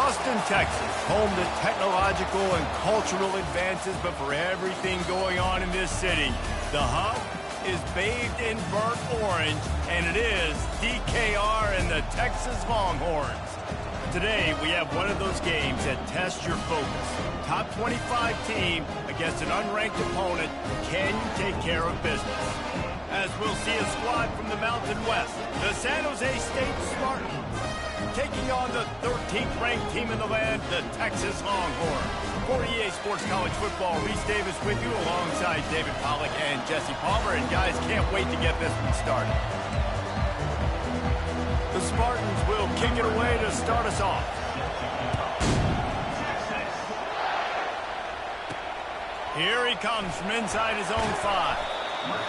Austin, Texas, home to technological and cultural advances, but for everything going on in this city, the hub is bathed in burnt orange, and it is DKR and the Texas Longhorns. Today, we have one of those games that tests your focus. Top 25 team against an unranked opponent. Can you take care of business? As we'll see a squad from the Mountain West, the San Jose State Spartans, taking on the 13th ranked team in the land, the Texas Longhorns. For EA Sports College Football, Reese Davis with you alongside David Pollack and Jesse Palmer. And guys, can't wait to get this one started. The Spartans will kick it away to start us off. Here he comes from inside his own 5.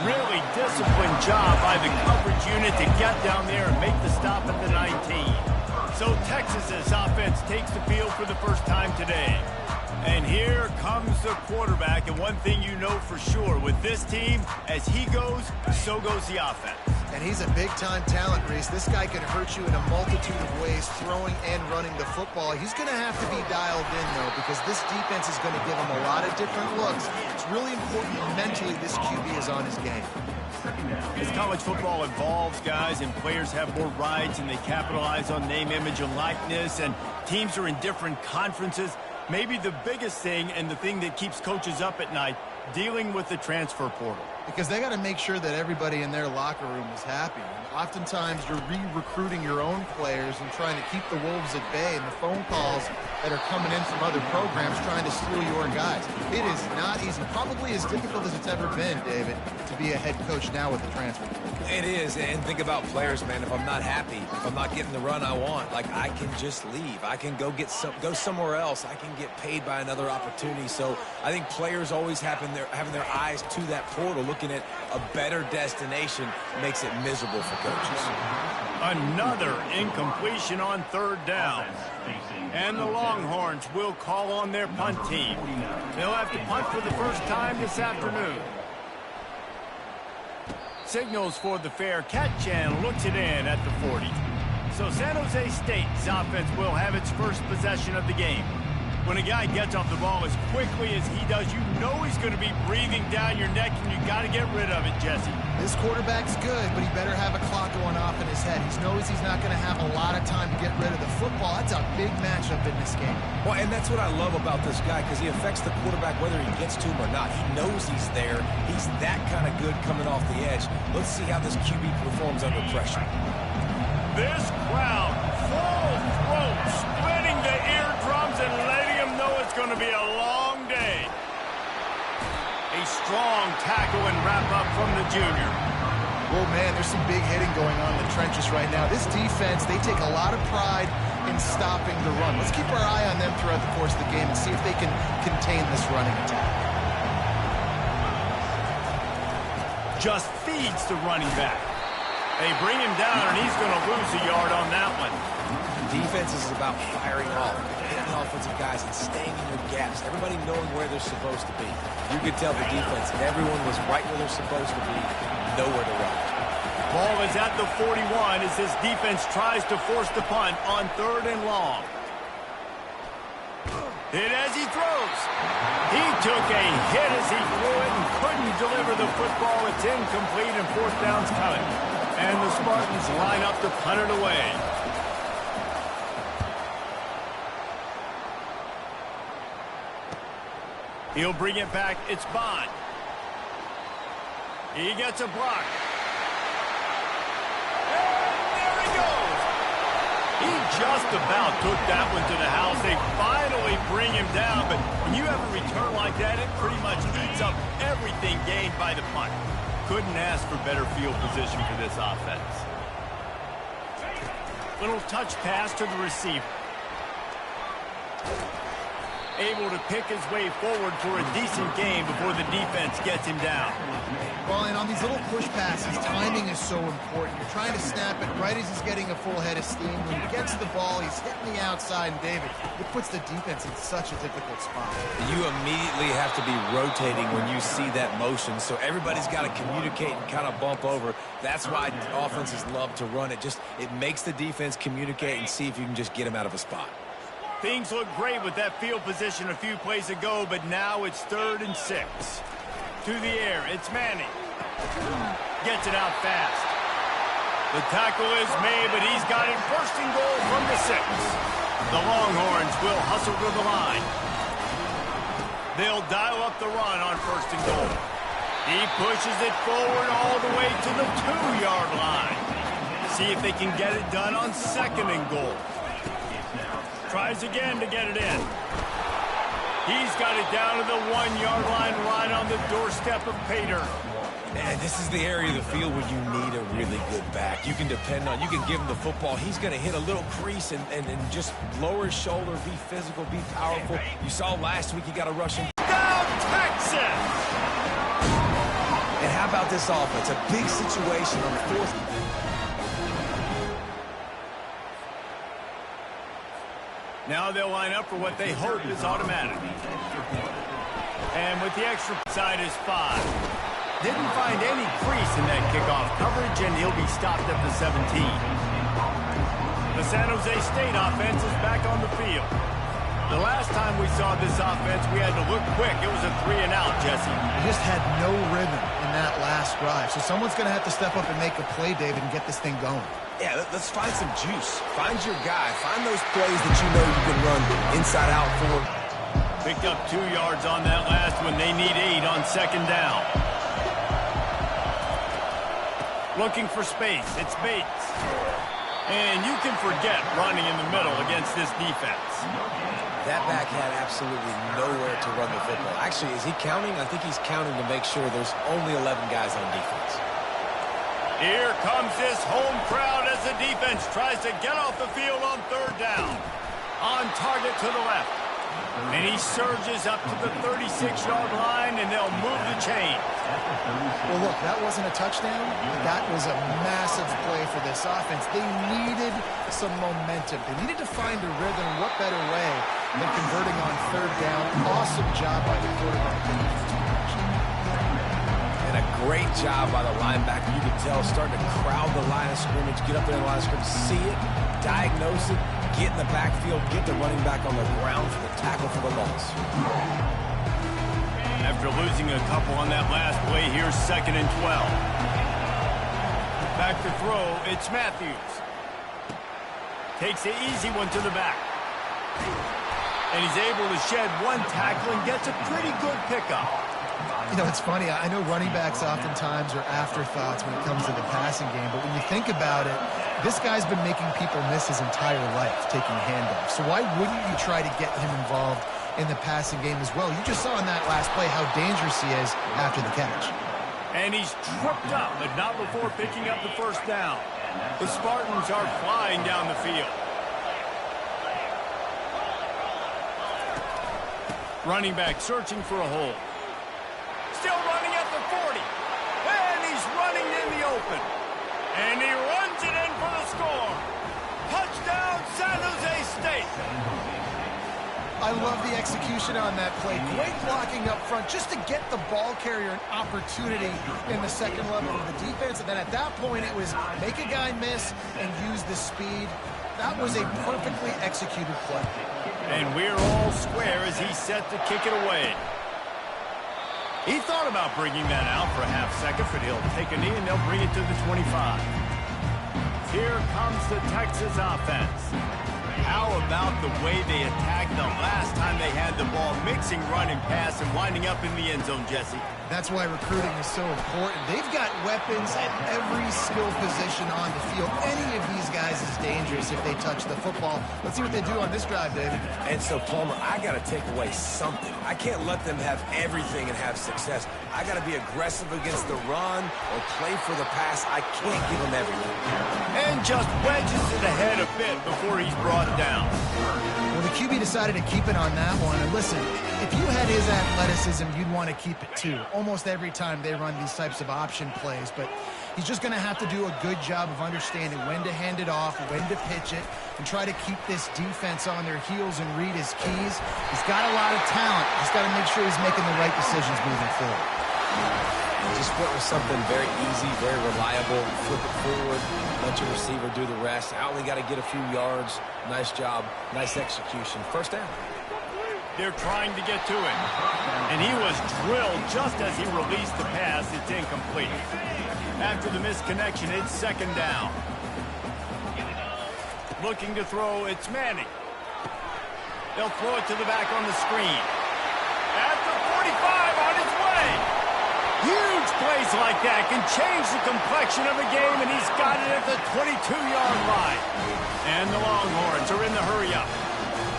Really disciplined job by the coverage unit to get down there and make the stop at the 19. So Texas's offense takes the field for the first time today. And here comes the quarterback, and one thing you know for sure, with this team, as he goes, so goes the offense. And he's a big-time talent, Reese. This guy can hurt you in a multitude of ways, throwing and running the football. He's going to have to be dialed in, though, because this defense is going to give him a lot of different looks. It's really important mentally this QB is on his game. As college football evolves, guys, and players have more rights and they capitalize on name, image, and likeness, and teams are in different conferences, maybe the biggest thing and the thing that keeps coaches up at night, dealing with the transfer portal. Because they got to make sure that everybody in their locker room is happy. And oftentimes you're re-recruiting your own players and trying to keep the Wolves at bay, and the phone calls that are coming in from other programs trying to steal your guys. It is not easy. Probably as difficult as it's ever been, David, to be a head coach now with the transfer portal. It is, and think about players, man. If I'm not happy, if I'm not getting the run I want, like, I can just leave. I can go somewhere else. I can get paid by another opportunity. So I think players always having their eyes to that portal, looking at a better destination, makes it miserable for coaches. Another incompletion on third down. And the Longhorns will call on their punt team. They'll have to punt for the first time this afternoon. Signals for the fair catch and looks it in at the 40. So San Jose State's offense will have its first possession of the game. When a guy gets off the ball as quickly as he does, you know he's going to be breathing down your neck, and you got to get rid of it, Jesse. This quarterback's good, but he better have a clock going off in his head. He knows he's not going to have a lot of time to get rid of the football. That's a big matchup in this game. Well, and that's what I love about this guy, because he affects the quarterback whether he gets to him or not. He knows he's there. He's that kind of good coming off the edge. Let's see how this QB performs under pressure. This crowd, full throat, splitting the eardrums and letting him know it's going to be a long day. A strong tackle and wrap up from the junior. Oh, man, there's some big hitting going on in the trenches right now. This defense, they take a lot of pride in stopping the run. Let's keep our eye on them throughout the course of the game and see if they can contain this running attack. Just feeds the running back. They bring him down, and he's going to lose a yard on that one. Defense is about firing off, hitting offensive guys, and staying in your gaps. Everybody knowing where they're supposed to be. You could tell the defense, everyone was right where they're supposed to be, nowhere to run. Ball is at the 41 as this defense tries to force the punt on third and long. Hit as he throws. He took a hit as he threw it and couldn't deliver the football. It's incomplete and fourth down's coming. And the Spartans line up to punt it away. He'll bring it back. It's Bond. He gets a block. And there he goes. He just about took that one to the house. They finally bring him down. But when you have a return like that, it pretty much eats up everything gained by the punt. Couldn't ask for better field position for this offense. Little touch pass to the receiver. Able to pick his way forward for a decent game before the defense gets him down. Well, and on these little push passes, timing is so important. You're trying to snap it right as he's getting a full head of steam. When he gets the ball, he's hitting the outside, and David, it puts the defense in such a difficult spot. You immediately have to be rotating when you see that motion, so everybody's got to communicate and kind of bump over. That's why offenses love to run it. It makes the defense communicate and see if you can just get him out of a spot. Things look great with that field position a few plays ago, but now it's 3rd and 6. To the air, it's Manning. Gets it out fast. The tackle is made, but he's got it 1st and goal from the 6. The Longhorns will hustle to the line. They'll dial up the run on 1st and goal. He pushes it forward all the way to the 2-yard line. See if they can get it done on 2nd and goal. Tries again to get it in. He's got it down to the 1-yard line right on the doorstep of Pater. And this is the area of the field where you need a really good back. You can depend on, you can give him the football. He's going to hit a little crease and just lower his shoulder, be physical, be powerful. You saw last week he got a rushing. Down Texas! And how about this offense? A big situation on the 4th. Now they'll line up for what they hope is automatic. And with the extra side is 5. Didn't find any crease in that kickoff coverage, and he'll be stopped at the 17. The San Jose State offense is back on the field. The last time we saw this offense, we had to look quick. It was a 3-and-out, Jesse. They just had no rhythm in that last drive. So someone's going to have to step up and make a play, David, and get this thing going. Yeah, let's find some juice. Find your guy. Find those plays that you know you can run inside out for. Picked up 2 yards on that last one. They need 8 on 2nd down. Looking for space. It's Bates. And you can forget running in the middle against this defense. That back had absolutely nowhere to run the football. Actually, is he counting? I think he's counting to make sure there's only 11 guys on defense. Here comes this home crowd as the defense tries to get off the field on 3rd down. On target to the left. And he surges up to the 36-yard line, and they'll move the chain. Well, look, that wasn't a touchdown. That was a massive play for this offense. They needed some momentum. They needed to find a rhythm. What better way than converting on 3rd down? Awesome job by the quarterback. And a great job by the linebacker. You can tell starting to crowd the line of scrimmage, get up there in the line of scrimmage, see it, diagnose it, get in the backfield, get the running back on the ground for the tackle for the loss. After losing a couple on that last play, here's 2nd and 12. Back to throw, it's Matthews. Takes the easy one to the back. And he's able to shed 1 tackle and gets a pretty good pickup. You know, it's funny. I know running backs oftentimes are afterthoughts when it comes to the passing game, but when you think about it, this guy's been making people miss his entire life taking handoffs. So why wouldn't you try to get him involved in the passing game as well? You just saw in that last play how dangerous he is after the catch. And he's tripped up, but not before picking up the 1st down. The Spartans are flying down the field. Running back searching for a hole. Still running at the 40. And he's running in the open. And he runs it in for the score. Touchdown, San Jose State. I love the execution on that play. Great blocking up front just to get the ball carrier an opportunity in the 2nd level of the defense. And then at that point, it was make a guy miss and use the speed. That was a perfectly executed play. And we're all square as he's set to kick it away. He thought about bringing that out for a half second, but he'll take a knee and they'll bring it to the 25. Here comes the Texas offense. How about the way they attacked the last time they had the ball, mixing run and pass and winding up in the end zone, Jesse? That's why recruiting is so important. They've got weapons at every skill position on the field. Any of these guys is dangerous if they touch the football. Let's see what they do on this drive, David. And so, Palmer, I got to take away something. I can't let them have everything and have success. I got to be aggressive against the run or play for the pass. I can't give them everything. And just wedges it ahead a bit before he's brought down. Well, the QB decided to keep it on that one. And listen, if you had his athleticism, you'd want to keep it too. Almost every time they run these types of option plays. But he's just going to have to do a good job of understanding when to hand it off, when to pitch it, and try to keep this defense on their heels and read his keys. He's got a lot of talent. He's got to make sure he's making the right decisions moving forward. Just went with something very easy, very reliable. Flip it forward, let your receiver do the rest. I only got to get a few yards. Nice job, nice execution. First down. They're trying to get to him. And he was drilled just as he released the pass. It's incomplete. After the misconnection, it's second down. Looking to throw, it's Manning. They'll throw it to the back on the screen. At the 45, on its way. Huge plays like that can change the complexion of a game, and he's got it at the 22-yard line. And the Longhorns are in the hurry-up.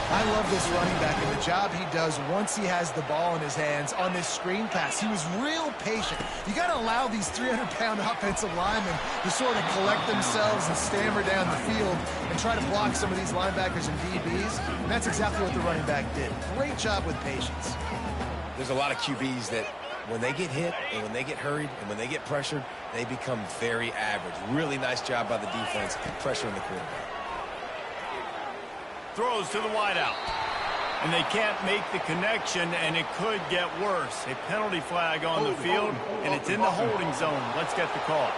I love this running back and the job he does once he has the ball in his hands on this screen pass. He was real patient. You got to allow these 300-pound offensive linemen to sort of collect themselves and stammer down the field and try to block some of these linebackers and DBs. And that's exactly what the running back did. Great job with patience. There's a lot of QBs that when they get hit and when they get hurried and when they get pressured, they become very average. Really nice job by the defense pressuring the quarterback. Throws to the wideout. And they can't make the connection, and it could get worse. A penalty flag on the field, and it's in the holding zone. Let's get the call.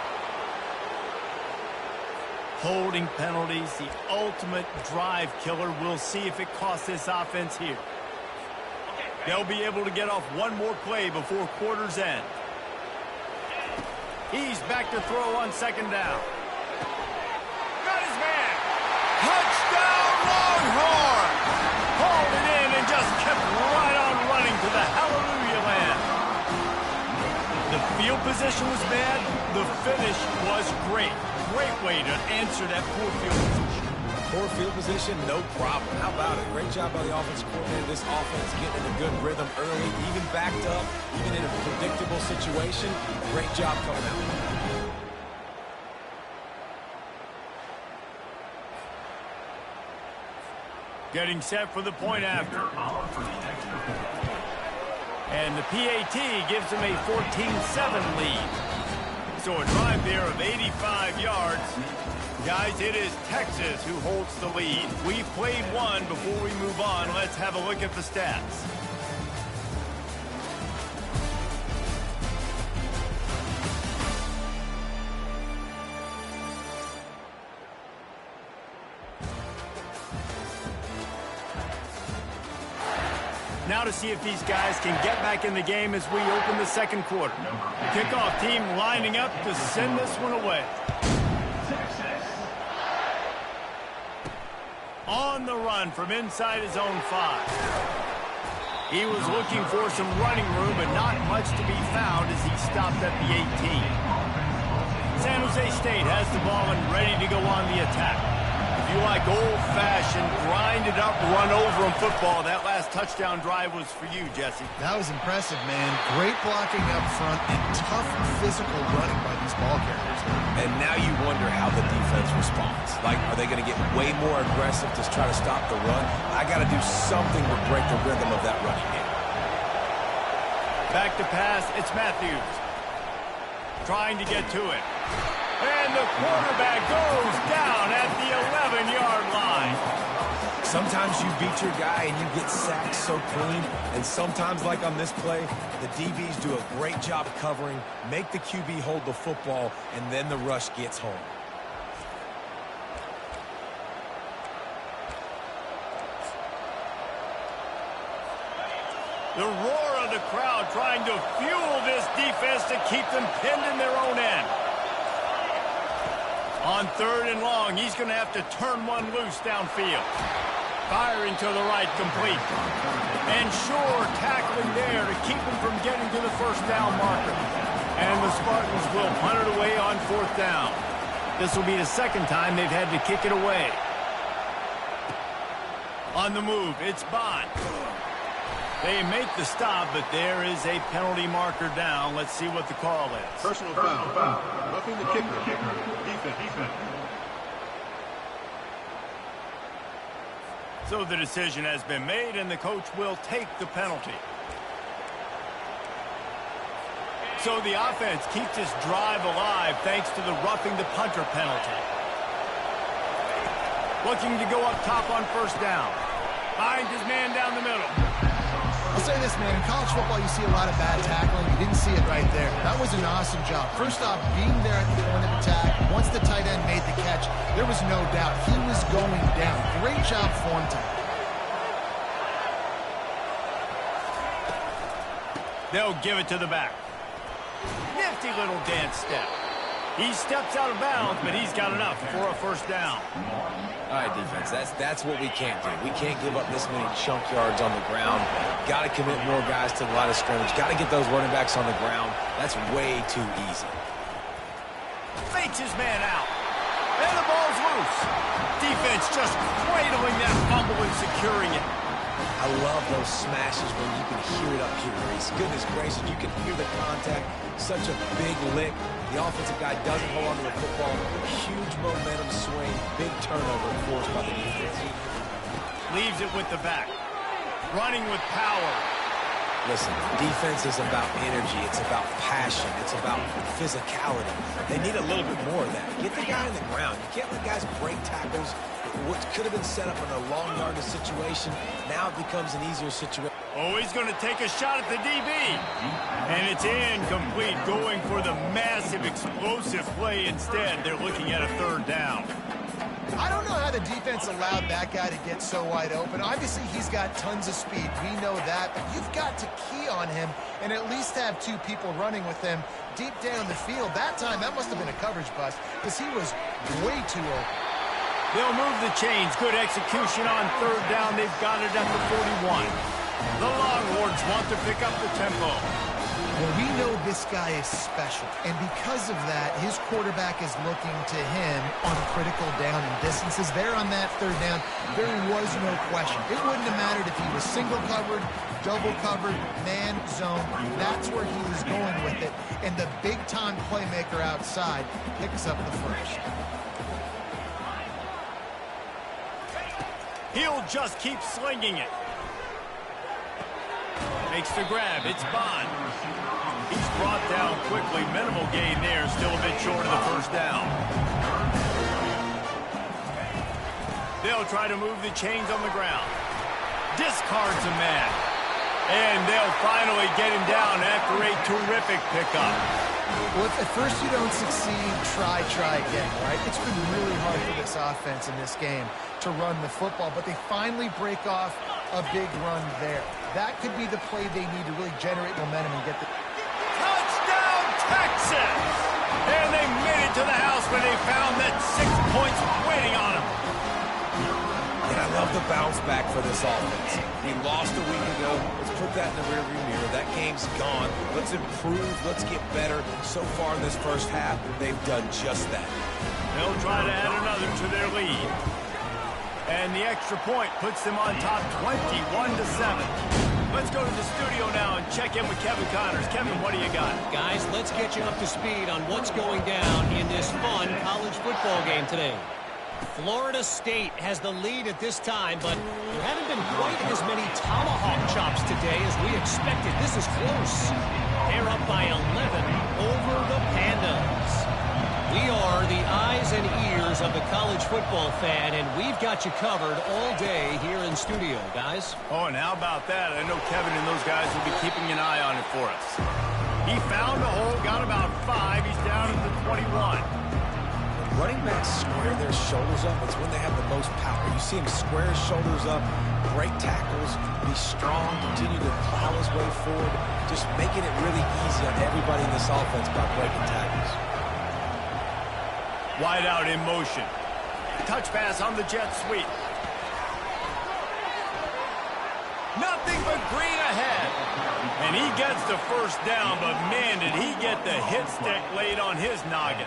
Holding penalties, the ultimate drive killer. We'll see if it costs this offense here. They'll be able to get off one more play before quarter's end. He's back to throw on second down. Got his man. Touchdown, Longhorn! Hauled it in and just kept right on running to the hallelujah land. The field position was bad. The finish was great. Great way to answer that poor field position. Poor field position, no problem. How about it? Great job by the offensive coordinator. This offense getting in a good rhythm early, even backed up, even in a predictable situation. Great job coming out. Getting set for the point after. And the PAT gives them a 14-7 lead. So a drive there of 85 yards. Guys, it is Texas who holds the lead. We've played one. Before we move on, let's have a look at the stats. Now to see if these guys can get back in the game as we open the second quarter. Kickoff team lining up to send this one away. On the run from inside his own 5. He was looking for some running room, but not much to be found as he stopped at the 18. San Jose State has the ball and ready to go on the attack. If you like old-fashioned, grinded-up, run-over-'em football, that last touchdown drive was for you, Jesse. That was impressive, man. Great blocking up front and tough physical running by these ball carriers. And now you wonder how the defense responds. Like, are they going to get way more aggressive to try to stop the run? I got to do something to break the rhythm of that running game. Back to pass, it's Matthews. Trying to get to it. And the quarterback goes down at the 11-yard line. Sometimes you beat your guy and you get sacked so clean. And sometimes, like on this play, the DBs do a great job covering, make the QB hold the football, and then the rush gets home. The roar of the crowd trying to fuel this defense to keep them pinned in their own end. On third and long, he's going to have to turn one loose downfield. Firing to the right, complete. And Shore tackling there to keep him from getting to the first down marker. And the Spartans will punt it away on fourth down. This will be the second time they've had to kick it away. On the move, it's Bond. They make the stop, but there is a penalty marker down. Let's see what the call is. Personal foul. Roughing the kicker. Defense. So the decision has been made, and the coach will take the penalty. So the offense keeps this drive alive thanks to the roughing the punter penalty. Looking to go up top on first down. Finds his man down the middle. I'll say this, man. In college football, you see a lot of bad tackling. You didn't see it right there. That was an awesome job. First off, being there at the point of attack, once the tight end made the catch, there was no doubt he was going down. Great job form tackle. They'll give it to the back. Nifty little dance step. He steps out of bounds, but he's got enough for a first down. All right, defense, that's what we can't do. We can't give up this many chunk yards on the ground. Got to commit more guys to the line of scrimmage. Got to get those running backs on the ground. That's way too easy. Fakes his man out. And the ball's loose. Defense just cradling that fumble and securing it. I love those smashes where you can hear it up here, Reese. Goodness gracious, you can hear the contact. Such a big lick. The offensive guy doesn't hold on to the football. Huge momentum swing. Big turnover forced by the defense. Leaves it with the back. Running with power. Listen, defense is about energy. It's about passion. It's about physicality. They need a little bit more of that. Get the guy on the ground. You can't let guys break tackles. What could have been set up in a long yardage situation, now it becomes an easier situation. Oh, he's going to take a shot at the DB. And it's incomplete, going for the massive, explosive play instead. They're looking at a third down. I don't know how the defense allowed that guy to get so wide open. Obviously, he's got tons of speed. We know that. But you've got to key on him and at least have two people running with him deep down the field. That time, that must have been a coverage bust because he was way too open. They'll move the chains. Good execution on third down. They've got it at the 41. The Longhorns want to pick up the tempo. Well, we know this guy is special, and because of that, his quarterback is looking to him on critical down and distances. There on that third down, there was no question. It wouldn't have mattered if he was single covered, double covered, man zone. That's where he was going with it, and the big-time playmaker outside picks up the first. He'll just keep slinging it. Makes the grab. It's Bond. He's brought down quickly. Minimal gain there. Still a bit short of the first down. They'll try to move the chains on the ground. Discards a man. And they'll finally get him down after a terrific pickup. Well, if at first you don't succeed, try again, right? It's been really hard for this offense in this game to run the football, but they finally break off a big run there. That could be the play they need to really generate momentum and get the... Touchdown, Texas! And they made it to the house when they found that 6 points waiting on them. And I love the bounce back for this offense. He lost a week ago. Let's put that in the rearview mirror. That game's gone. Let's improve. Let's get better. So far in this first half, they've done just that. They'll try to add another to their lead. And the extra point puts them on top 21-7. Let's go to the studio now and check in with Kevin Connors. Kevin, what do you got? Guys, let's get you up to speed on what's going down in this fun college football game today. Florida State has the lead at this time, but there haven't been quite as many tomahawk chops today as we expected. This is close. They're up by 11 over the Pandas. We are the eyes and ears of the college football fan, and we've got you covered all day here in studio, guys. Oh, and how about that? I know Kevin and those guys will be keeping an eye on it for us. He found a hole, got about 5. He's down at the 21. Running backs square their shoulders up. It's when they have the most power. You see him square his shoulders up, break tackles, be strong, continue to plow his way forward, just making it really easy on everybody in this offense by breaking tackles. Wide out in motion. Touch pass on the jet sweep. Nothing but green ahead. And he gets the first down, but man, did he get the hit stick laid on his noggin.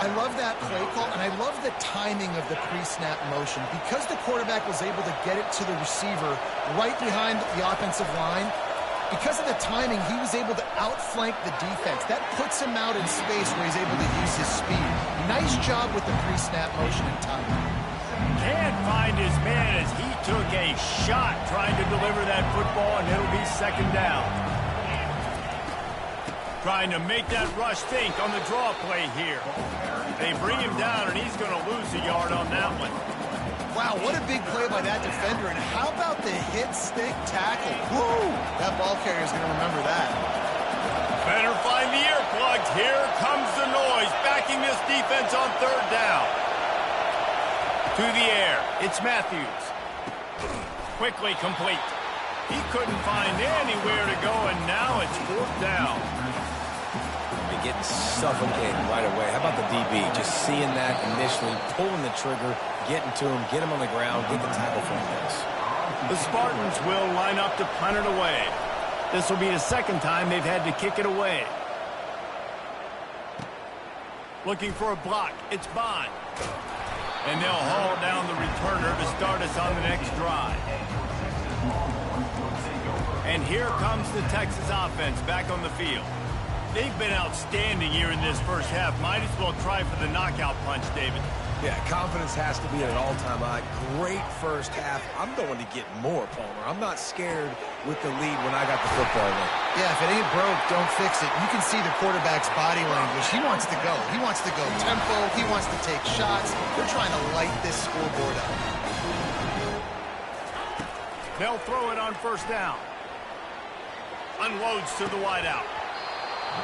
I love that play call, and I love the timing of the pre-snap motion. Because the quarterback was able to get it to the receiver right behind the offensive line, because of the timing, he was able to outflank the defense. That puts him out in space where he's able to use his speed. Nice job with the pre-snap motion and timing. Can't find his man as he took a shot trying to deliver that football, and it'll be second down. Trying to make that rush think on the draw play here. They bring him down, and he's going to lose a yard on that one. Wow, what a big play by that defender. And how about the hit stick tackle? Woo! That ball carrier is going to remember that. Better find the earplugs. Here comes the noise, backing this defense on third down. To the air, it's Matthews. Quickly complete. He couldn't find anywhere to go, and now it's fourth down. They're getting suffocated right away. How about the DB? Just seeing that initially, pulling the trigger, getting to him, get him on the ground, get the tackle from this. The Spartans will line up to punt it away. This will be the second time they've had to kick it away. Looking for a block. It's Bond. And they'll haul down the returner to start us on the next drive. And here comes the Texas offense back on the field. They've been outstanding here in this first half. Might as well try for the knockout punch, David. Yeah, confidence has to be at an all-time high. Great first half. I'm going to get more, Palmer. I'm not scared with the lead when I got the football in. Yeah, if it ain't broke, don't fix it. You can see the quarterback's body language. He wants to go. He wants to go tempo. He wants to take shots. They're trying to light this scoreboard up. They'll throw it on first down. Unloads to the wideout.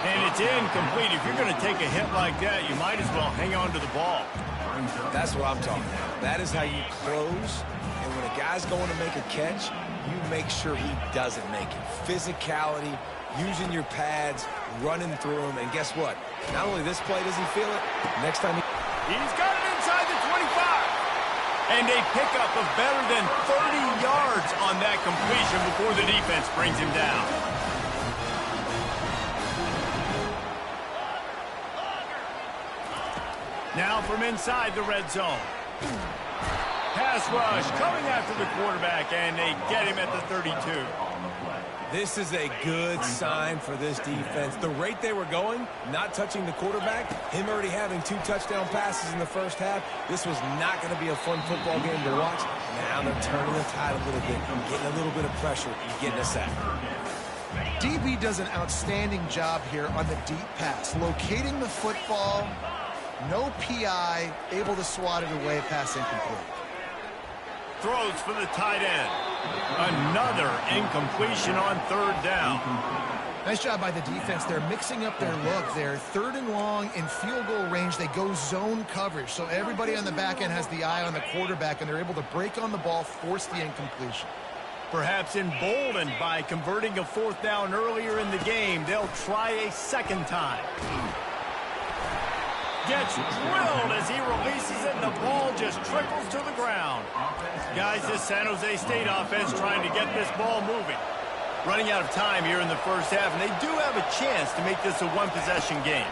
And it's incomplete. If you're going to take a hit like that, you might as well hang on to the ball. That's what I'm talking about. That is how you close. And when a guy's going to make a catch, you make sure he doesn't make it. Physicality, using your pads, running through him. And guess what? Not only this play does he feel it, next time He's got it inside the 25. And a pickup of better than 30 yards on that completion before the defense brings him down. Now from inside the red zone. Pass rush coming after the quarterback, and they get him at the 32. This is a good sign for this defense. The rate they were going, not touching the quarterback, him already having 2 touchdown passes in the first half, this was not going to be a fun football game to watch. Now they're turning the tide a little bit, getting a little bit of pressure, and getting a sack. DB does an outstanding job here on the deep pass, locating the football. No PI, able to swat it away, pass incomplete. Throws for the tight end. Another incompletion on third down. Nice job by the defense. They're mixing up their look. They're third and long in field goal range. They go zone coverage. So everybody on the back end has the eye on the quarterback, and they're able to break on the ball, force the incompletion. Perhaps emboldened by converting a fourth down earlier in the game, they'll try a second time. Gets drilled as he releases it, and the ball just trickles to the ground. Guys, this San Jose State offense trying to get this ball moving. Running out of time here in the first half, and they do have a chance to make this a one-possession game.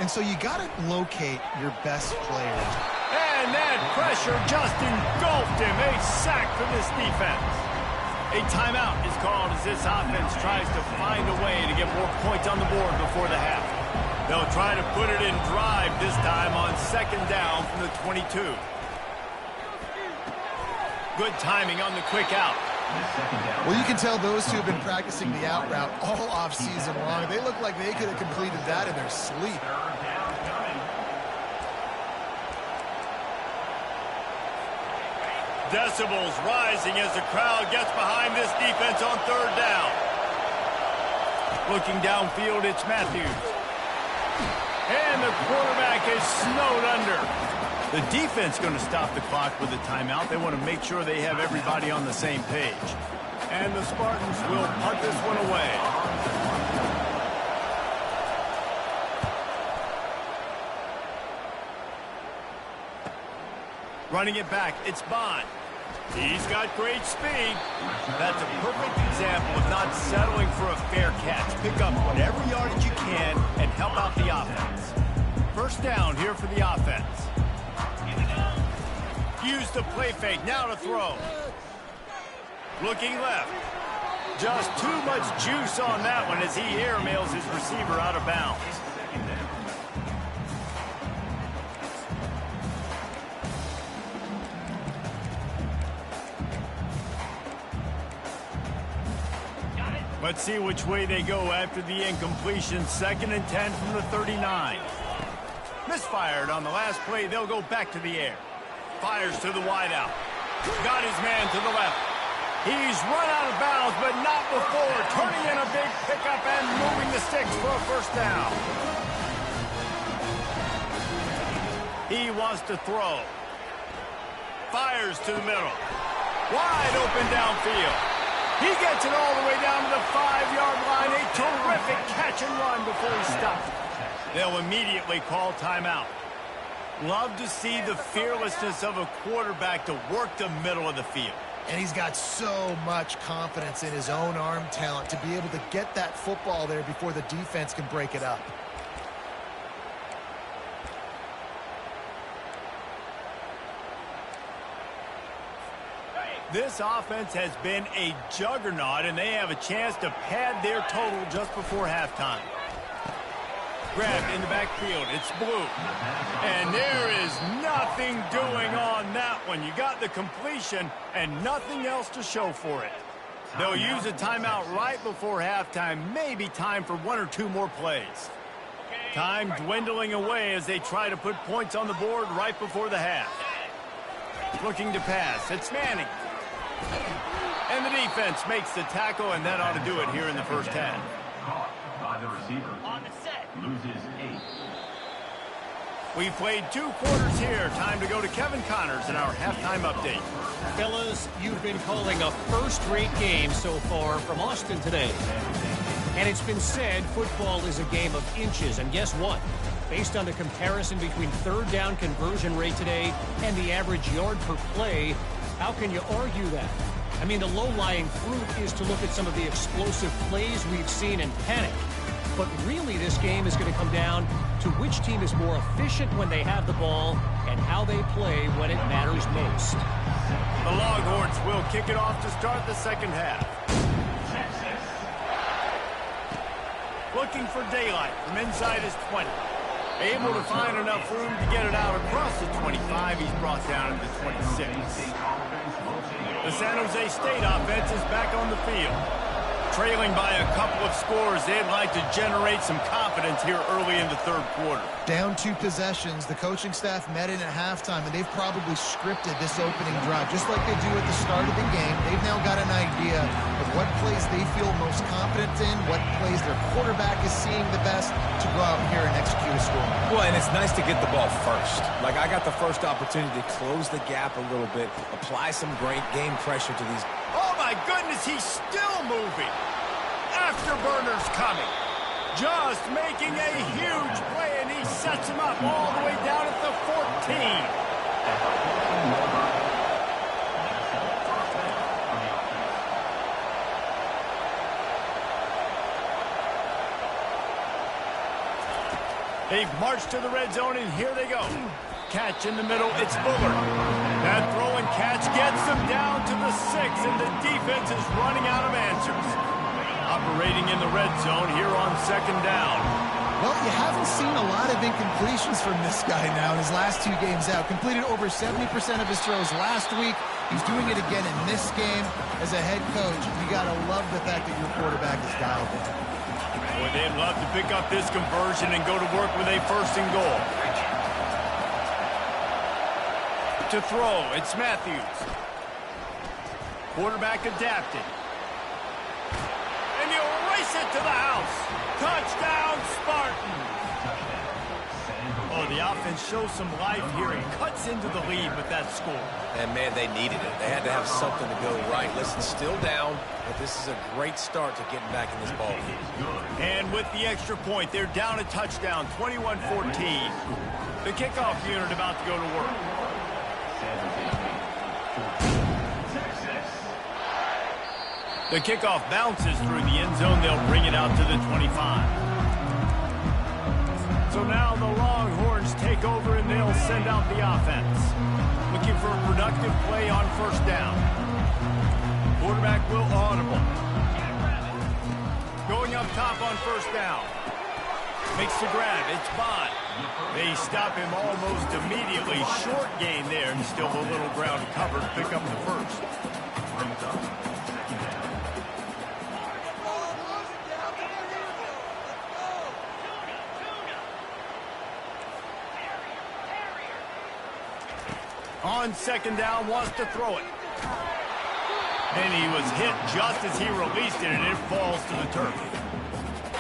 And so you got to locate your best players. And that pressure just engulfed him. A sack for this defense. A timeout is called as this offense tries to find a way to get more points on the board before the half. They'll try to put it in drive this time on second down from the 22. Good timing on the quick out. Well, you can tell those two have been practicing the out route all off-season long. They look like they could have completed that in their sleep. Decibels rising as the crowd gets behind this defense on third down. Looking downfield, it's Matthews. And the quarterback is snowed under. The defense going to stop the clock with a timeout. They want to make sure they have everybody on the same page. And the Spartans will punt this one away. Running it back, it's Bond. He's got great speed. That's a perfect example of not settling for a fair catch. Pick up whatever yardage you can and help out the offense. First down here for the offense. Use the play fake, now to throw. Looking left. Just too much juice on that one as he airmails his receiver out of bounds. Let's see which way they go after the incompletion. 2nd and 10 from the 39. Misfired on the last play. They'll go back to the air. Fires to the wideout. Got his man to the left. He's run out of bounds, but not before turning in a big pickup and moving the sticks for a first down. He wants to throw. Fires to the middle. Wide open downfield. He gets it all the way down to the 5-yard line. A terrific catch and run before he stops. They'll immediately call timeout. Love to see the fearlessness of a quarterback to work the middle of the field. And he's got so much confidence in his own arm talent to be able to get that football there before the defense can break it up. This offense has been a juggernaut, and they have a chance to pad their total just before halftime. Grabbed in the backfield. It's Blue. And there is nothing doing on that one. You got the completion and nothing else to show for it. They'll use a timeout right before halftime. Maybe time for 1 or 2 more plays. Time dwindling away as they try to put points on the board right before the half. Looking to pass. It's Manning. And the defense makes the tackle, and that ought to do it here in the first half. Caught by the receiver. On the set. Loses 8. We played 2 quarters here. Time to go to Kevin Connors in our halftime update. Fellas, you've been calling a first-rate game so far from Austin today. And it's been said football is a game of inches. And guess what? Based on the comparison between third down conversion rate today and the average yard per play, how can you argue that? I mean, the low-lying fruit is to look at some of the explosive plays we've seen and panic. But really, this game is going to come down to which team is more efficient when they have the ball and how they play when it matters most. The Longhorns will kick it off to start the second half. Looking for daylight from inside his 20. Able to find enough room to get it out across the 25. He's brought down to the 26. The San Jose State offense is back on the field. Trailing by a couple of scores, they'd like to generate some confidence here early in the third quarter. Down 2 possessions, the coaching staff met in at halftime, and they've probably scripted this opening drive. Just like they do at the start of the game, they've now got an idea of what plays they feel most confident in, what plays their quarterback is seeing the best to go out here and execute a score. Well, and it's nice to get the ball first. Like, I got the first opportunity to close the gap a little bit, apply some great game pressure to these. Oh, my goodness, he's still moving. Afterburner's coming. Just making a huge play, and he sets him up all the way down at the 14. They've marched to the red zone, and here they go. Catch in the middle, it's Fuller. That throw and catch gets them down to the 6, and the defense is running out of answers. Operating in the red zone here on second down. Well, you haven't seen a lot of incompletions from this guy now in his last 2 games out. Completed over 70% of his throws last week. He's doing it again in this game. As a head coach, you got to love the fact that your quarterback is dialed in. Boy, they'd love to pick up this conversion and go to work with a first and goal. To throw, it's Matthews. Quarterback adapted. And he'll race it to the house. Touchdown, Spartans. Oh, the offense shows some life here and cuts into the lead with that score. And, man, they needed it. They had to have something to go right. Listen, still down, but this is a great start to getting back in this ball game. And with the extra point, they're down a touchdown, 21-14. The kickoff unit about to go to work. The kickoff bounces through the end zone. They'll bring it out to the 25. So now the Longhorns take over and they'll send out the offense. Looking for a productive play on first down. Quarterback will audible. Going up top on first down. Makes the grab. It's Bond. They stop him almost immediately. Short gain there and still a little ground to cover to pick up the first. On second down, wants to throw it. And he was hit just as he released it, and it falls to the turf.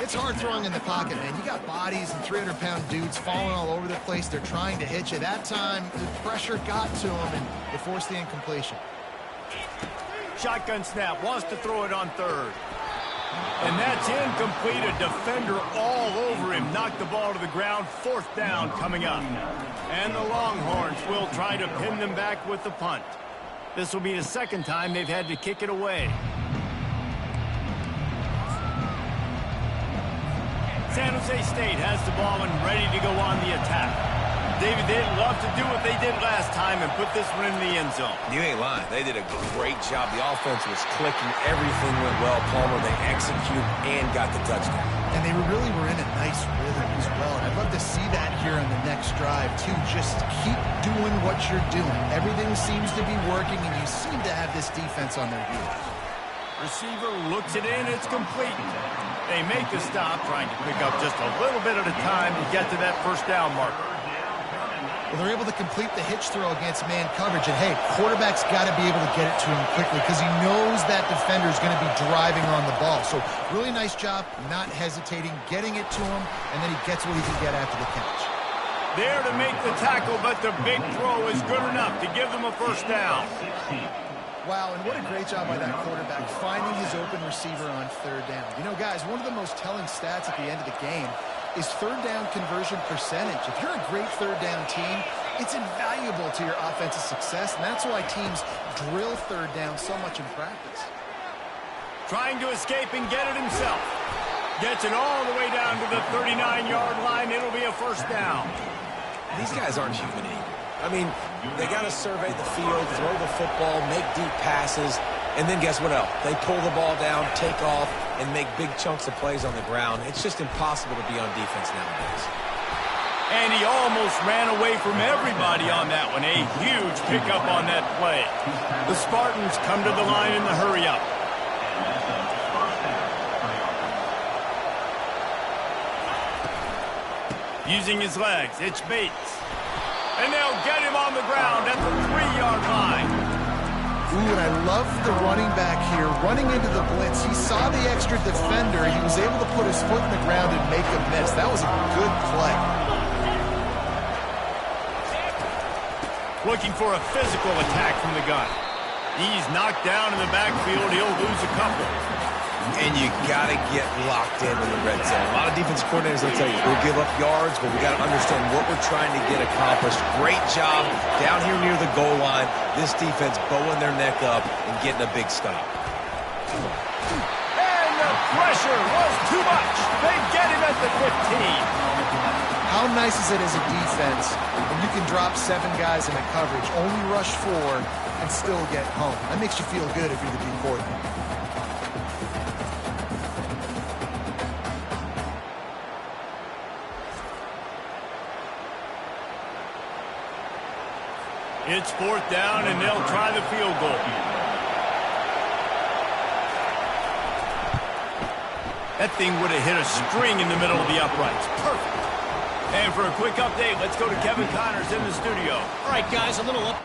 It's hard throwing in the pocket, man. You got bodies and 300-pound dudes falling all over the place. They're trying to hit you. That time, the pressure got to him, and it forced the incompletion. Shotgun snap, wants to throw it on third. And that's incomplete. A defender all over him. Knocked the ball to the ground. Fourth down coming up. And the Longhorns will try to pin them back with the punt. This will be the second time they've had to kick it away. San Jose State has the ball and ready to go on the attack. David, they'd love to do what they did last time and put this one in the end zone. You ain't lying. They did a great job. The offense was clicking. Everything went well. Palmer, they executed and got the touchdown. And they really were in a nice rhythm as well. And I'd love to see that here on the next drive, too. Just keep doing what you're doing. Everything seems to be working, and you seem to have this defense on their heels. Receiver looks it in. It's complete. They make the stop, trying to pick up just a little bit at a time to get to that first down marker. Well, they're able to complete the hitch throw against man coverage. And, hey, quarterback's got to be able to get it to him quickly because he knows that defender is going to be driving on the ball. So really nice job, not hesitating, getting it to him, and then he gets what he can get after the catch. There to make the tackle, but the big throw is good enough to give them a first down. Wow, and what a great job by that quarterback, finding his open receiver on third down. You know, guys, one of the most telling stats at the end of the game is third down conversion percentage. If you're a great third down team, it's invaluable to your offensive success, and that's why teams drill third down so much in practice. Trying to escape and get it himself. Gets it all the way down to the 39-yard line. It'll be a first down. These guys aren't human either. I mean, they got to survey the field, throw the football, make deep passes, and then guess what else? They pull the ball down, take off, and make big chunks of plays on the ground. It's just impossible to be on defense nowadays. And he almost ran away from everybody on that one. A huge pickup on that play. The Spartans come to the line in the hurry-up. Using his legs, it's Bates. And they'll get him on the ground at the 3-yard line. Ooh, and I love the running back here, running into the blitz. He saw the extra defender. He was able to put his foot in the ground and make a miss. That was a good play. Looking for a physical attack from the gun. He's knocked down in the backfield. He'll lose a couple. And you got to get locked in the red zone. A lot of defense coordinators will tell you, we'll give up yards, but we got to understand what we're trying to get accomplished. Great job down here near the goal line. This defense bowing their neck up and getting a big stop. And the pressure was too much. They get him at the 15. How nice is it as a defense when you can drop 7 guys in a coverage, only rush 4, and still get home? That makes you feel good if you're the D coordinator. It's fourth down, and they'll try the field goal. That thing would have hit a string in the middle of the uprights. Perfect. And for a quick update, let's go to Kevin Connors in the studio. All right, guys, a little up.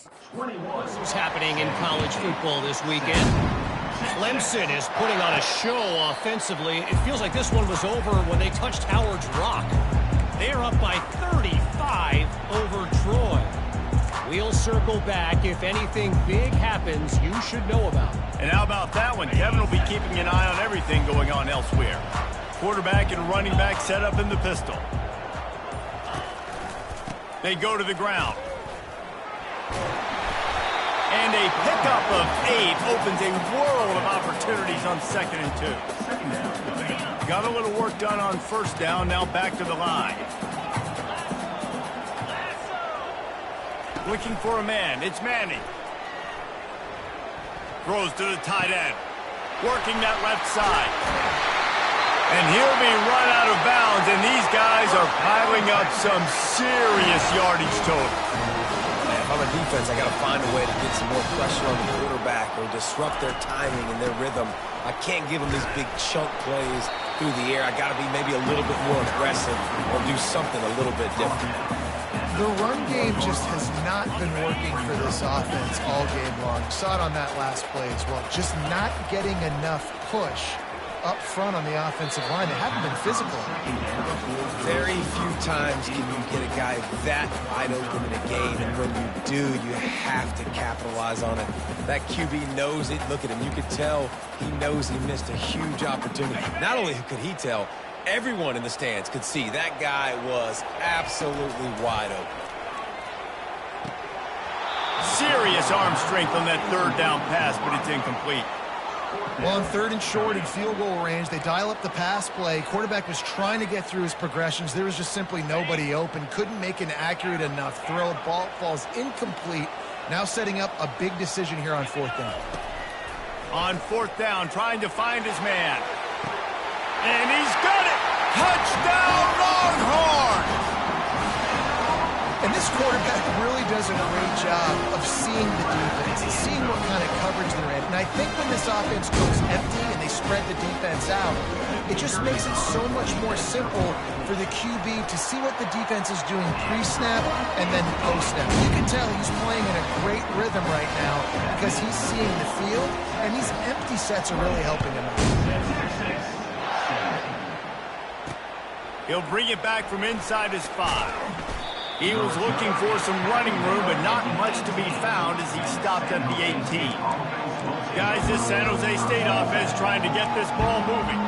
This is happening in college football this weekend. Clemson is putting on a show offensively. It feels like this one was over when they touched Howard's Rock. They are up by 35 over Troy. We'll circle back if anything big happens you should know about. And how about that one? Kevin will be keeping an eye on everything going on elsewhere. Quarterback and running back set up in the pistol. They go to the ground. And a pickup of 8 opens a world of opportunities on 2nd and 2. Got a little work done on 1st down, now back to the line. Looking for a man, it's Manning. Throws to the tight end. Working that left side. And he'll be run out of bounds, and these guys are piling up some serious yardage total. If I'm a defense, I got to find a way to get some more pressure on the quarterback or disrupt their timing and their rhythm. I can't give them these big chunk plays through the air. I got to be maybe a little bit more aggressive or do something a little bit different. The run game just has not been working for this offense all game long. You saw it on that last play as well. Just not getting enough push up front on the offensive line. They haven't been physical. Very few times can you get a guy that wide open in a game, and when you do, you have to capitalize on it. That QB knows it. Look at him. You could tell he knows he missed a huge opportunity. Not only could he tell, everyone in the stands could see that guy was absolutely wide open. Serious arm strength on that 3rd down pass, but it's incomplete. Well, on 3rd and short in field goal range, they dial up the pass play. Quarterback was trying to get through his progressions. There was just simply nobody open. Couldn't make an accurate enough throw. Ball falls incomplete. Now setting up a big decision here on 4th down. On 4th down, trying to find his man. And he's got it! Touchdown, Longhorn! And this quarterback really does a great job of seeing the defense and seeing what kind of coverage they're in. And I think when this offense goes empty and they spread the defense out, it just makes it so much more simple for the QB to see what the defense is doing pre-snap and then post-snap. You can tell he's playing in a great rhythm right now because he's seeing the field, and these empty sets are really helping him out. He'll bring it back from inside his 5. He was looking for some running room, but not much to be found as he stopped at the 18. Guys, this San Jose State offense trying to get this ball moving.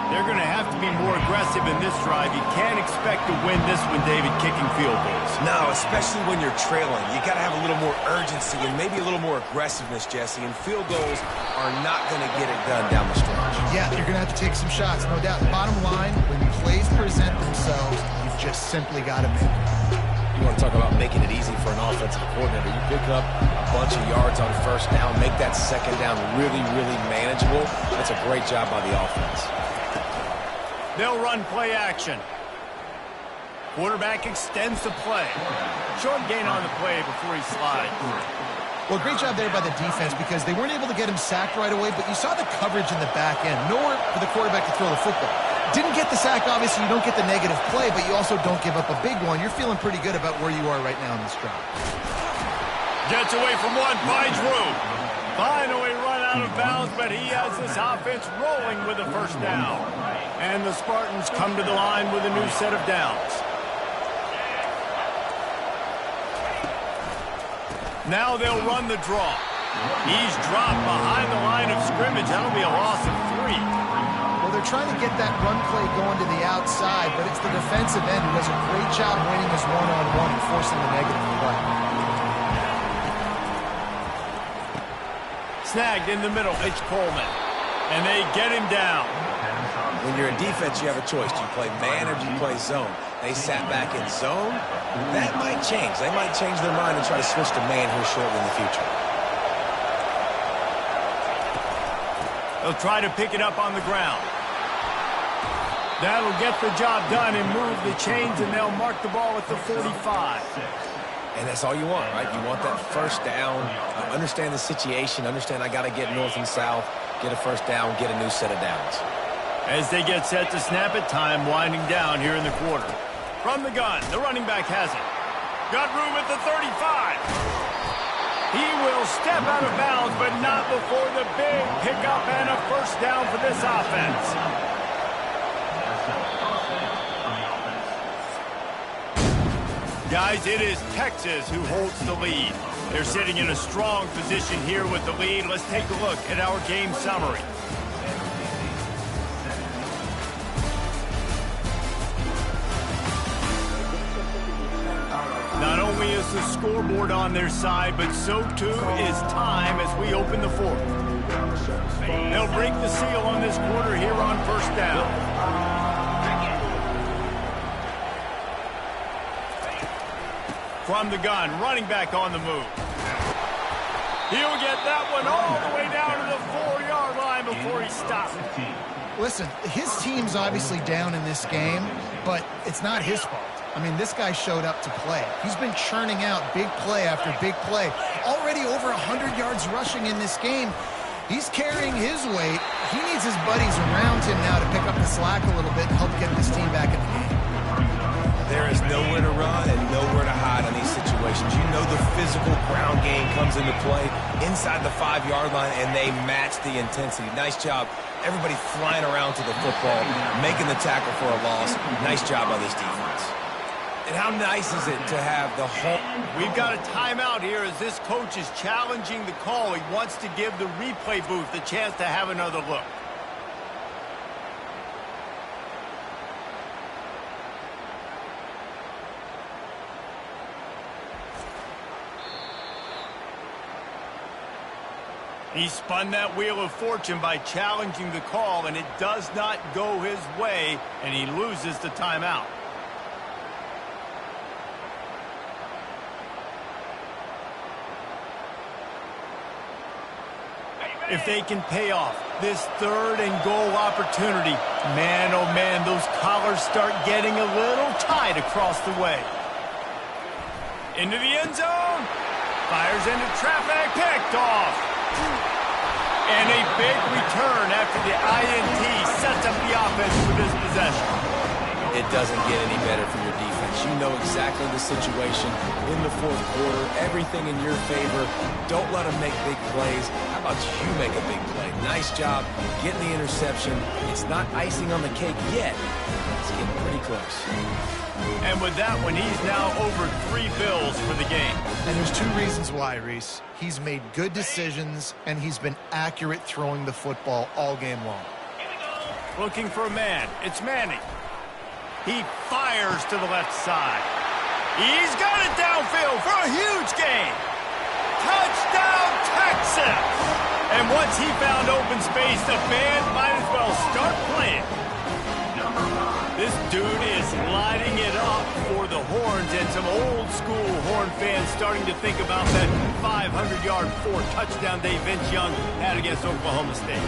They're going to have to be more aggressive in this drive. You can't expect to win this one, David, kicking field goals. No, especially when you're trailing. You got to have a little more urgency and maybe a little more aggressiveness, Jesse. And field goals are not going to get it done down the stretch. Yeah, you're going to have to take some shots, no doubt. Bottom line, when plays present themselves, you've just simply got to make them. You want to talk about making it easy for an offensive coordinator. You pick up a bunch of yards on 1st down, make that 2nd down really, really manageable. That's a great job by the offense. They'll run play action. Quarterback extends the play. Short gain on the play before he slides. Well, great job there by the defense because they weren't able to get him sacked right away, but you saw the coverage in the back end. Nowhere for the quarterback to throw the football. Didn't get the sack, obviously. You don't get the negative play, but you also don't give up a big one. You're feeling pretty good about where you are right now in this drive. Gets away from one, finds room. Finally run out of bounds, but he has this offense rolling with a 1st down. And the Spartans come to the line with a new set of downs. Now they'll run the draw. He's dropped behind the line of scrimmage. That'll be a loss of 3. Well, they're trying to get that run play going to the outside, but it's the defensive end who does a great job winning his one-on-one and forcing the negative play. Snagged in the middle. It's Coleman. And they get him down. When you're a defense, you have a choice. Do you play man or do you play zone? They sat back in zone. That might change. They might change their mind and try to switch to man here shortly in the future. They'll try to pick it up on the ground. That'll get the job done and move the chains, and they'll mark the ball at the 45. And that's all you want, right? You want that 1st down. Understand the situation. Understand I got to get north and south, get a 1st down, get a new set of downs. As they get set to snap it, time winding down here in the quarter. From the gun, the running back has it. Got room at the 35. He will step out of bounds, but not before the big pickup and a first down for this offense. Guys, it is Texas who holds the lead. They're sitting in a strong position here with the lead. Let's take a look at our game summary. Not only is the scoreboard on their side, but so too is time as we open the fourth. They'll break the seal on this quarter here on first down. From the gun, running back on the move. He'll get that one all the way down to the 4-yard line before he stops. Listen, his team's obviously down in this game, but it's not his fault. I mean, this guy showed up to play. He's been churning out big play after big play. Already over 100 yards rushing in this game. He's carrying his weight. He needs his buddies around him now to pick up the slack a little bit and help get this team back in the game. There is nowhere to run and nowhere to hide in these situations. You know the physical ground game comes into play inside the 5-yard line, and they match the intensity. Nice job. Everybody flying around to the football, making the tackle for a loss. Nice job by this defense. And how nice is it to have the whole... We've got a timeout here as this coach is challenging the call. He wants to give the replay booth the chance to have another look. He spun that wheel of fortune by challenging the call, and it does not go his way, and he loses the timeout. If they can pay off this 3rd and goal opportunity, man, oh man, those collars start getting a little tight across the way. Into the end zone. Fires into traffic. Picked off. And a big return after the INT sets up the offense for this possession. It doesn't get any better for your defense. You know exactly the situation in the 4th quarter. Everything in your favor. Don't let them make big plays. How about you make a big play? Nice job getting the interception. It's not icing on the cake yet. It's getting pretty close. And with that one, he's now over 3 bills for the game. And there's 2 reasons why, Reese. He's made good decisions, and he's been accurate throwing the football all game long. Looking for a man. It's Manning. He fires to the left side. He's got it downfield for a huge gain. Touchdown, Texas! And once he found open space, the fans might as well start playing. This dude is lighting it up for the Horns, and some old-school Horn fans starting to think about that 500-yard 4-touchdown day Vince Young had against Oklahoma State.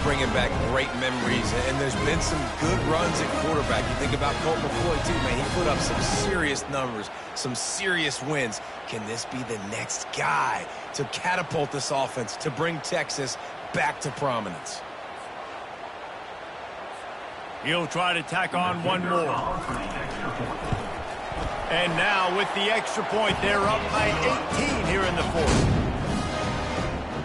Bringing back great memories, and there's been some good runs at quarterback. You think about Colt McCoy, too, man. He put up some serious numbers, some serious wins. Can this be the next guy to catapult this offense, to bring Texas back to prominence? He'll try to tack on one more. And now with the extra point, they're up by 18 here in the 4th.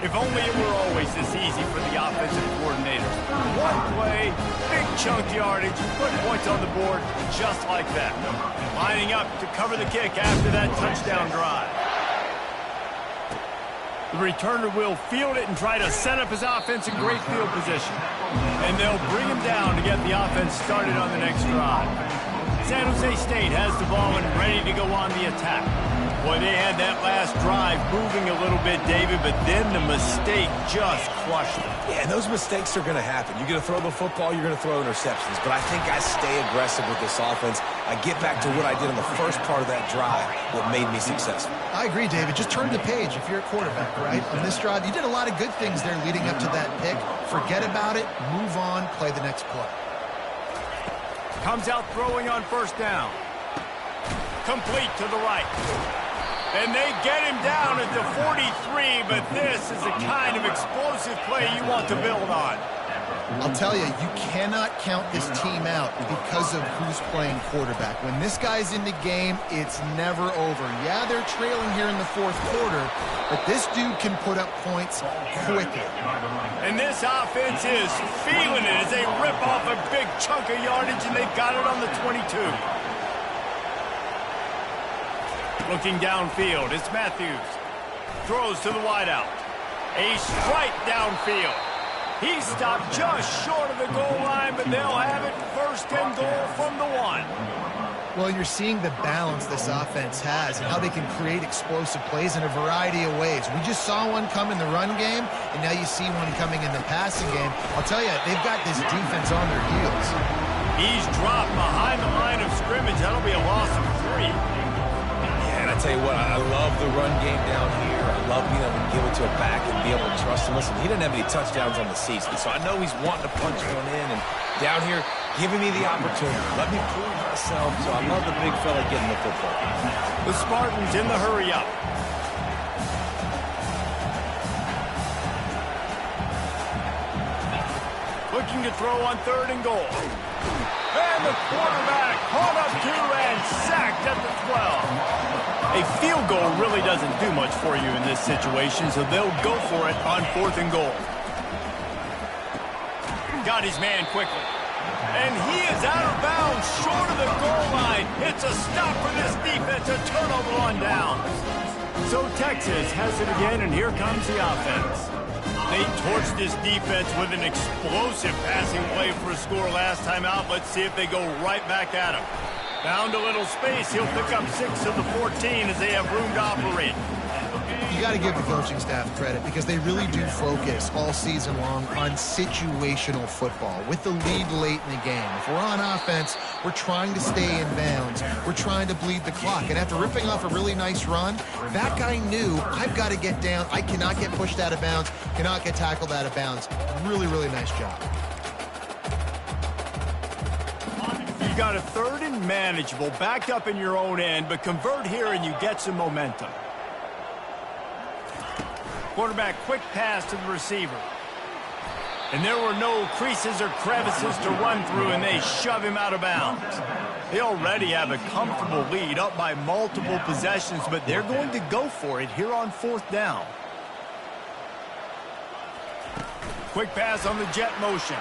If only it were always this easy for the offensive coordinators. One play, big chunk yardage, put points on the board just like that. Lining up to cover the kick after that touchdown drive. The returner will field it and try to set up his offense in great field position. And they'll bring him down to get the offense started on the next drive. San Jose State has the ball and ready to go on the attack. Boy, they had that last drive moving a little bit, David, but then the mistake just crushed them. Yeah, and those mistakes are going to happen. You're going to throw the football, you're going to throw interceptions. But I think I stay aggressive with this offense. I get back to what I did in the first part of that drive that made me successful. I agree, David. Just turn the page if you're a quarterback, right? On this drive, you did a lot of good things there leading up to that pick. Forget about it, move on, play the next play. Comes out throwing on first down. Complete to the right. And they get him down at the 43, but this is the kind of explosive play you want to build on. I'll tell you, you cannot count this team out because of who's playing quarterback. When this guy's in the game, it's never over. Yeah, they're trailing here in the fourth quarter, but this dude can put up points quickly. And this offense is feeling it as they rip off a big chunk of yardage, and they've got it on the 22. Looking downfield, it's Matthews. Throws to the wideout. A strike downfield. He stopped just short of the goal line, but they'll have it first and goal from the 1. Well, you're seeing the balance this offense has and how they can create explosive plays in a variety of ways. We just saw one come in the run game, and now you see one coming in the passing game. I'll tell you, they've got this defense on their heels. He's dropped behind the line of scrimmage. That'll be a loss of 3. Yeah, and I tell you what, I love the run game down here. I love being able to give it to a back and be able to trust him. Listen, he didn't have any touchdowns on the season, so I know he's wanting to punch one in. And down here, giving me the opportunity. Let me prove myself. So I love the big fella getting the football. The Spartans in the hurry-up. Looking to throw on 3rd and goal. And the quarterback hauled up 2 and sacked at the 12. A field goal really doesn't do much for you in this situation, so they'll go for it on 4th and goal. Got his man quickly. And he is out of bounds, short of the goal line. It's a stop for this defense, a turnover on downs. So Texas has it again, and here comes the offense. They torched this defense with an explosive passing play for a score last time out. Let's see if they go right back at him. Found a little space. He'll pick up 6 of the 14 as they have room to operate. You got to give the coaching staff credit because they really do focus all season long on situational football with the lead late in the game. If we're on offense, we're trying to stay in bounds. We're trying to bleed the clock. And after ripping off a really nice run, that guy knew, I've got to get down. I cannot get pushed out of bounds, cannot get tackled out of bounds. Really, really nice job. You got a 3rd and manageable, backed up in your own end, but convert here and you get some momentum. Quarterback quick pass to the receiver. And there were no creases or crevices to run through, and they shove him out of bounds. They already have a comfortable lead, up by multiple possessions, but they're going to go for it here on 4th down. Quick pass on the jet motion.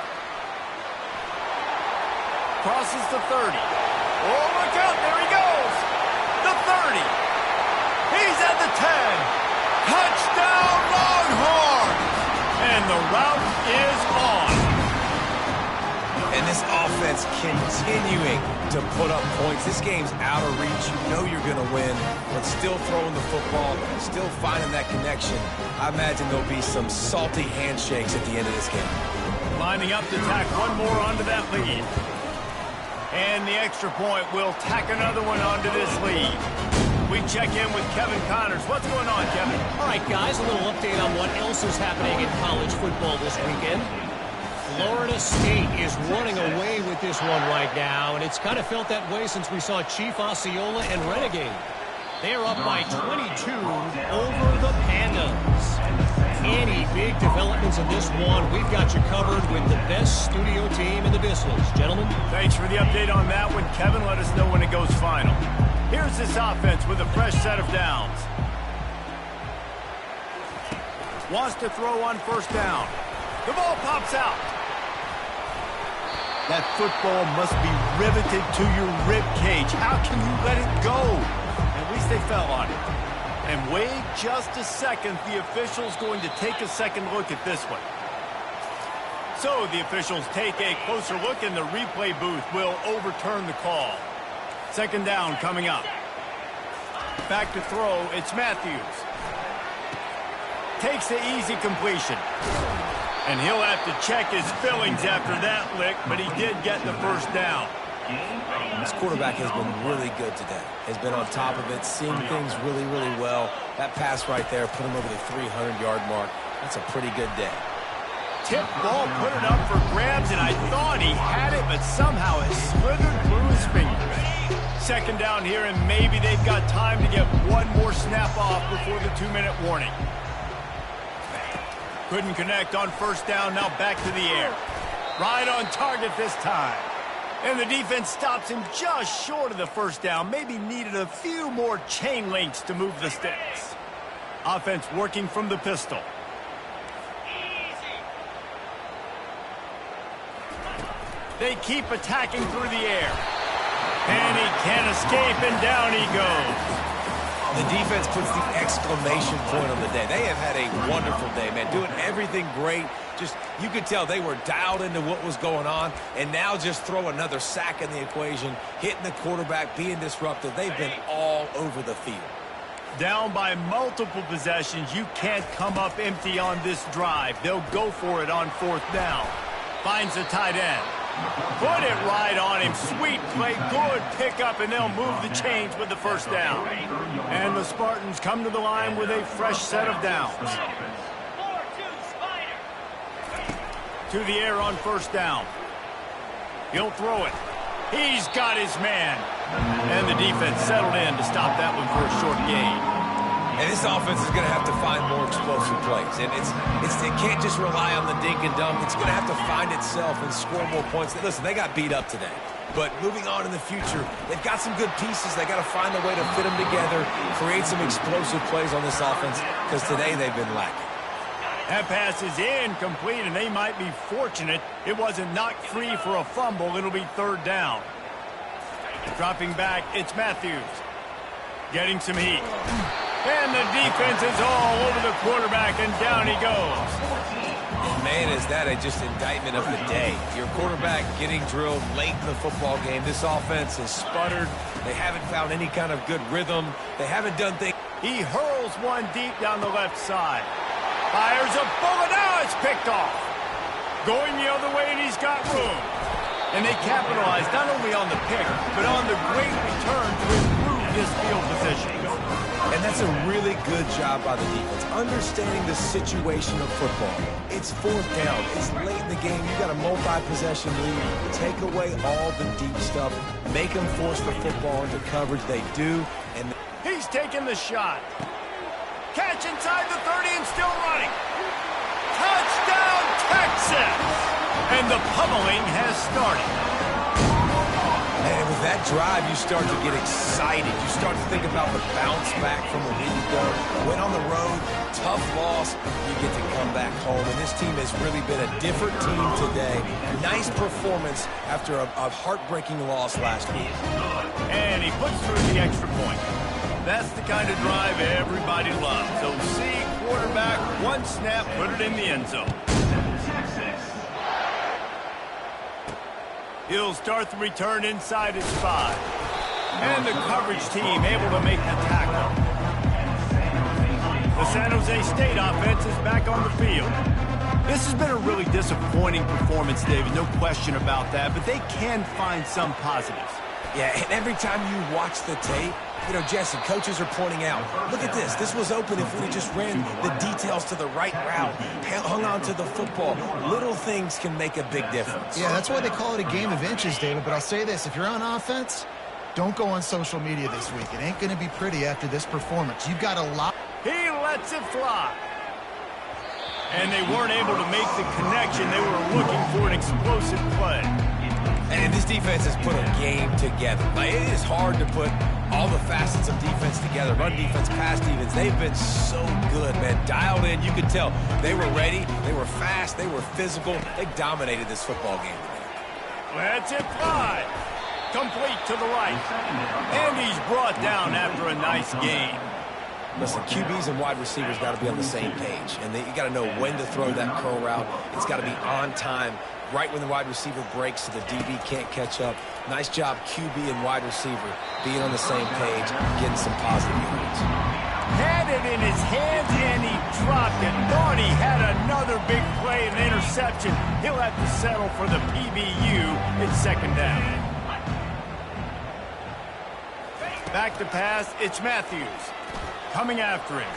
Crosses the 30. Oh, look out, there he goes. The 30. He's at the 10. Touchdown, Longhorns! And the route is on. And this offense continuing to put up points. This game's out of reach. You know you're going to win, but still throwing the football, still finding that connection. I imagine there'll be some salty handshakes at the end of this game. Lining up to tack one more onto that lead. And the extra point will tack another one onto this lead. We check in with Kevin Connors. What's going on, Kevin? All right, guys, a little update on what else is happening in college football this weekend. Florida State is running away with this one right now, and it's kind of felt that way since we saw Chief Osceola and Renegade. They're up by 22 over the Pandas. Any big developments in this one, we've got you covered with the best studio team in the business. Gentlemen? Thanks for the update on that one, Kevin. Let us know when it goes final. Here's this offense with a fresh set of downs. Wants to throw on 1st down. The ball pops out. That football must be riveted to your rib cage. How can you let it go? At least they fell on it. And wait just a second. The official's going to take a second look at this one. So the officials take a closer look, and the replay booth will overturn the call. 2nd down coming up. Back to throw, it's Matthews. Takes the easy completion. And he'll have to check his fillings after that lick, but he did get the 1st down. This quarterback has been really good today. Has been on top of it, seeing things really, really well. That pass right there put him over the 300-yard mark. That's a pretty good day. Tip ball, put it up for grabs, and I thought he had it, but somehow it slithered through his fingers. 2nd down here, and maybe they've got time to get one more snap off before the 2-minute warning. Couldn't connect on 1st down, now back to the air. Right on target this time. And the defense stops him just short of the first down. Maybe needed a few more chain links to move the sticks. Offense working from the pistol. They keep attacking through the air. And he can't escape, and down he goes. The defense puts the exclamation point on the day. They have had a wonderful day, man. Doing everything great. Just, you could tell they were dialed into what was going on. And now just throw another sack in the equation. Hitting the quarterback, being disruptive. They've been all over the field. Down by multiple possessions. You can't come up empty on this drive. They'll go for it on 4th down. Finds the tight end. Put it right on him. Sweet play. Good pickup, and they'll move the chains with the first down. And the Spartans come to the line with a fresh set of downs. To the air on 1st down. He'll throw it. He's got his man. And the defense settled in to stop that one for a short gain. And this offense is going to have to find more explosive plays. And it can't just rely on the dink and dunk. It's going to have to find itself and score more points. Listen, they got beat up today. But moving on in the future, they've got some good pieces. They got to find a way to fit them together, create some explosive plays on this offense, because today they've been lacking. That pass is incomplete, and they might be fortunate it wasn't knocked free for a fumble. It'll be 3rd down. Dropping back, it's Matthews. Getting some heat. And the defense is all over the quarterback, and down he goes. Man, is that just indictment of the day. Your quarterback getting drilled late in the football game. This offense has sputtered. They haven't found any kind of good rhythm. They haven't done things. He hurls one deep down the left side. Fires a bullet. Now it's picked off. Going the other way, and he's got room. And they capitalize not only on the pick, but on the great return to improve this field position. And that's a really good job by the defense, understanding the situation of football. It's 4th down. It's late in the game. You got a multi-possession lead. Take away all the deep stuff. Make them force the football into coverage. They do. And he's taking the shot. Catch inside the 30 and still running. Touchdown, Texas! And the pummeling has started. And with that drive, you start to get excited. You start to think about the bounce back from a week ago. Went on the road, tough loss. You get to come back home. And this team has really been a different team today. Nice performance after a heartbreaking loss last week. And he puts through the extra point. That's the kind of drive everybody loves. So see, quarterback, one snap, put it in the end zone. He'll start the return inside his 5. And the coverage team able to make the tackle. The San Jose State offense is back on the field. This has been a really disappointing performance, David, no question about that, but they can find some positives. Yeah, and every time you watch the tape, you know, Jesse, coaches are pointing out, look at this. This was open if we just ran the details to the right route, hung on to the football. Little things can make a big difference. Yeah, that's why they call it a game of inches, David. But I'll say this, if you're on offense, don't go on social media this week. It ain't going to be pretty after this performance. You've got a lot. He lets it fly. And they weren't able to make the connection. They were looking for an explosive play. And this defense has put a game together. Like, it is hard to put all the facets of defense together. Run defense, pass defense. They've been so good, man. Dialed in. You could tell they were ready. They were fast. They were physical. They dominated this football game today. Lets it fly. Complete to the right. And he's brought down after a nice gain. Listen, QBs and wide receivers got to be on the same page. And you got to know when to throw that curl route. It's got to be on time, right when the wide receiver breaks so the DB can't catch up. Nice job, QB and wide receiver, being on the same page, getting some positive yards. Had it in his hands, and he dropped it. Thought he had another big play and interception. He'll have to settle for the PBU. It's 2nd down. Back to pass, it's Matthews. Coming after him.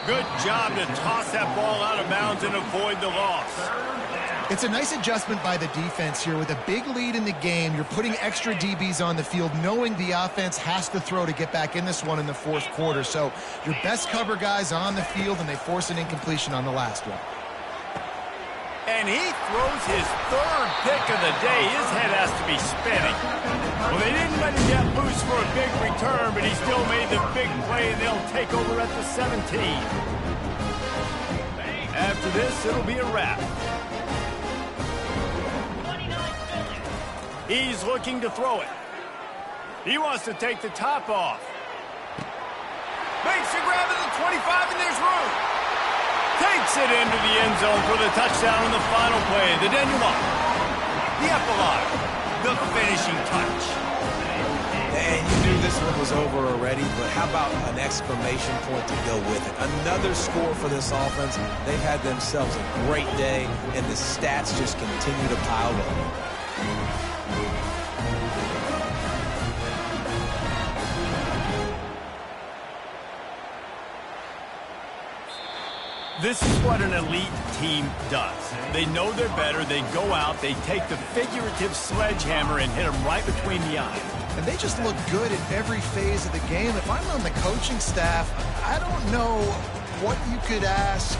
Good job to toss that ball out of bounds and avoid the loss. It's a nice adjustment by the defense here. With a big lead in the game, you're putting extra DBs on the field, knowing the offense has to throw to get back in this one in the 4th quarter. So your best cover guys on the field, and they force an incompletion on the last one. And he throws his third pick of the day. His head has to be spinning. Well, they didn't let him get loose for a big return, but he still made the big play, and they'll take over at the 17. After this, it'll be a wrap. He's looking to throw it. He wants to take the top off. Makes a grab at the 25, and there's room. Takes it into the end zone for the touchdown in the final play. The denouement. The epilogue. The finishing touch. And you knew this one was over already, but how about an exclamation point to go with it? Another score for this offense. They've had themselves a great day, and the stats just continue to pile up. This is what an elite team does. They know they're better. They go out. They take the figurative sledgehammer and hit them right between the eyes. And they just look good in every phase of the game. If I'm on the coaching staff, I don't know what you could ask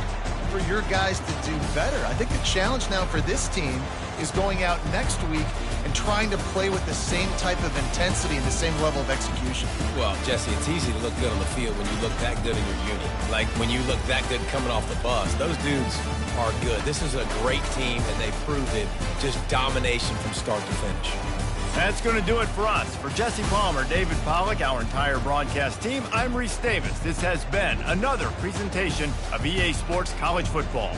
for your guys to do better. I think the challenge now for this team is going out next week and trying to play with the same type of intensity and the same level of execution. Well, Jesse, it's easy to look good on the field when you look that good in your unit. Like when you look that good coming off the bus. Those dudes are good. This is a great team, and they prove it. Just domination from start to finish. That's going to do it for us. For Jesse Palmer, David Pollack, our entire broadcast team, I'm Reese Davis. This has been another presentation of EA Sports College Football.